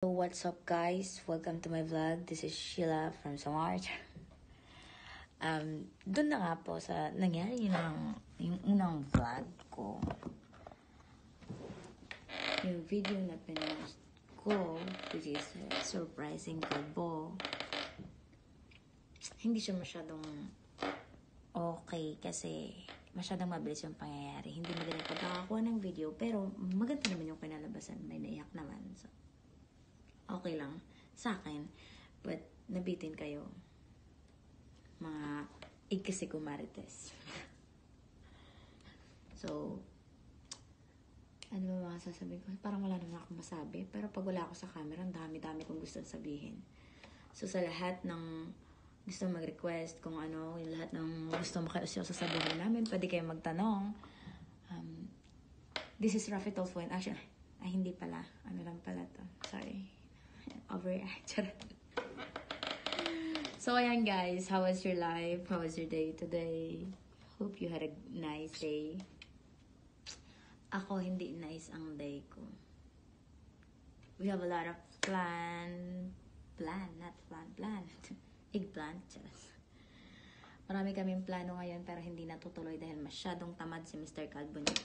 So what's up guys? Welcome to my vlog. This is Sheila from Samart. Doon na nga po sa nangyari yung unang vlog ko. Yung video na pinost ko, which is surprising kalbo. Hindi siya masyadong okay kasi masyadong mabilis yung pangyayari. Hindi magaling pagkakakuha ng video, pero maganda naman yung kinalabasan. May naiyak naman. So, okay lang sa akin. But, nabitin kayo. Mga ikasi kumarites. So, ano ba mga sasabihin ko? Parang wala na akong masabi. Pero pag wala ako sa camera, ang dami-dami kong gusto sabihin. So, sa lahat ng gusto mag-request, kung ano, yung lahat ng gusto makiusyoso sa buhay namin, pwede kayo magtanong. This is Rafi Tolfoy. Actually, hindi pala. Ano lang pala to. Sorry. Overreact. So, ayan guys. How was your life? How was your day today? Hope you had a nice day. Ako, hindi nice ang day ko. We have a lot of plan. Eggplant. Marami kaming plano ngayon pero hindi natutuloy dahil masyadong tamad si Mr. Calvo niya.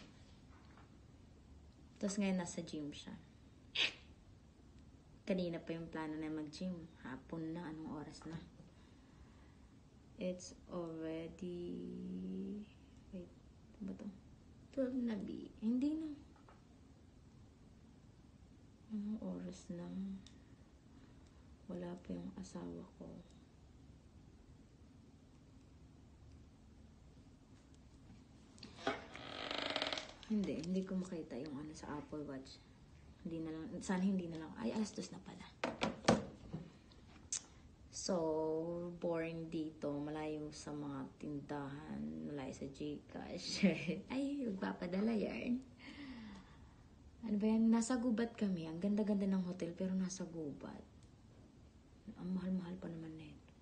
Tapos ngayon nasa gym siya. Kanina pa yung plano na mag-gym. Hapon na. Anong oras na? It's already... Wait. Ano ba to? 12 na B. Hindi na. Anong oras na? Wala pa yung asawa ko. Hindi ko makita yung ano sa Apple Watch. Hindi na lang, sana hindi na lang. Ay, alas 2 na pala. So, boring dito. Malayo sa mga tindahan. Malayo sa Gcash. Ay, magpapadala yan. Ano ba yan? Nasa gubat kami. Ang ganda-ganda ng hotel pero nasa gubat. Ang mahal-mahal pa naman na ito.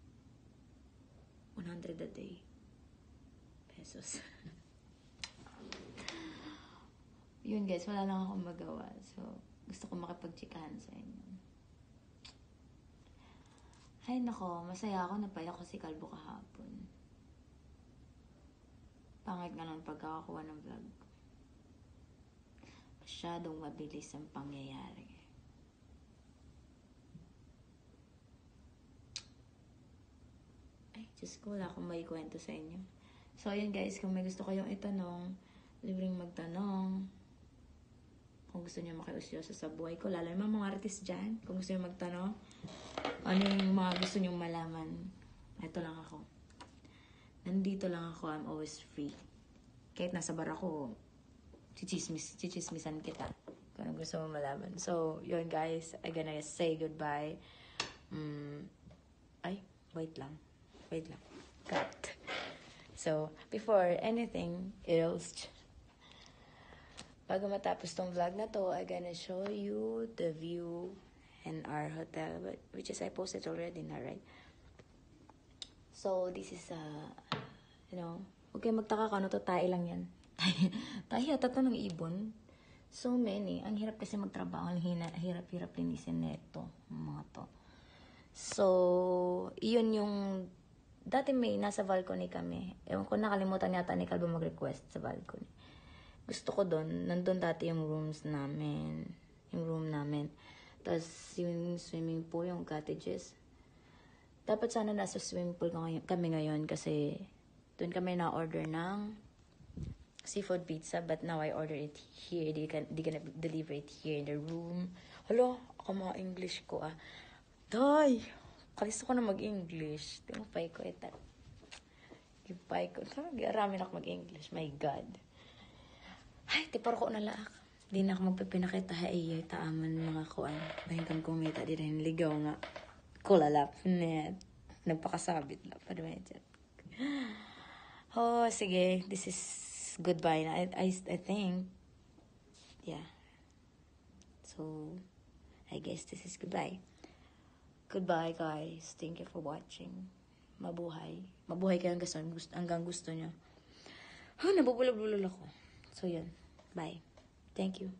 100 a day. Pesos. Yun guys, wala lang akong magawa. So, gusto ko makipag-chikahan sa inyo. Ay nako, masaya ako. Napaya ko si Kalbo kahapon. Pangit nga lang pagkakakuha ng vlog. Masyadong mabilis ang pangyayari. Ay, Diyos ko, wala akong may kwento sa inyo. So, ayun guys, kung may gusto kayong itanong, libreng magtanong. Kung gusto niyo makiusyoso sa buhay ko, lalo naman mga artist dyan. Kung gusto niyo magtanong, ano yung mga gusto niyo malaman, ito lang ako. Nandito lang ako, I'm always free. Kahit nasa bar ako, chichismisan kita. Kung ano gusto mo malaman. So, yun guys, I'm gonna say goodbye. Ay, wait lang. Cut. So, before anything else, bago matapos tong vlog na to, I'm gonna show you the view in our hotel, which is I posted already na, right? So, this is, okay, magtaka ka, ano to, tayo lang yan. Tayo yata to ng ibon. So many. Ang hirap kasi magtrabaho. Ang hirap-hirap linisin neto, mga to. So, iyon yung, dati may nasa balcony kami. Ewan ko, nakalimutan yata ni Calvo mag-request sa balcony. Gusto ko doon, nandun dati yung room namin. Tapos yung swimming pool, yung cottages. Dapat sana nasa swimming pool kami ngayon kasi doon kami na-order ng seafood pizza, but now I order it here. They gonna deliver it here in the room. Hala, ako mga English ko Day! Kalisto ko na mag-English. Tinupay ko ito. Gipay ko. Aramin ako mag-English. My God. Ay, tipar ko na laak. Di na ako magpipinakita. Ay, taaman mga kuan. Mahinggang kumita. Di rin ligaw nga. Kulalap. Net. Nagpakasabit na. Padamedyan. Oh, sige. This is goodbye na. I think. Yeah. So, I guess this is goodbye. Goodbye, guys. Thank you for watching. Mabuhay. Mabuhay kayo hanggang gusto nyo. Nabubulol-bulol ako. So, yun. Bye. Thank you.